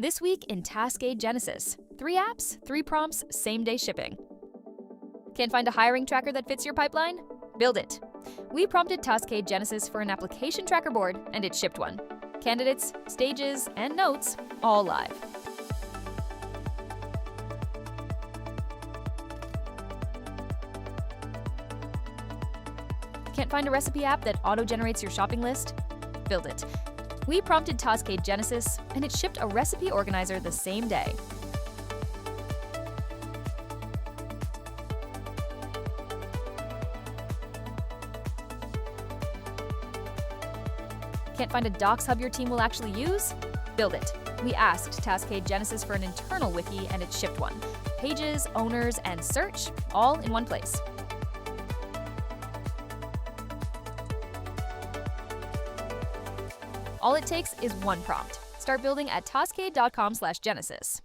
This week in Taskade Genesis, 3 apps, 3 prompts, same-day shipping. Can't find a hiring tracker that fits your pipeline? Build it. We prompted Taskade Genesis for an application tracker board, and it shipped one. Candidates, stages, and notes, all live. Can't find a recipe app that auto-generates your shopping list? Build it. We prompted Taskade Genesis, and it shipped a recipe organizer the same day. Can't find a docs hub your team will actually use? Build it. We asked Taskade Genesis for an internal wiki, and it shipped one. Pages, owners, and search, all in one place. All it takes is one prompt. Start building at taskade.com/genesis.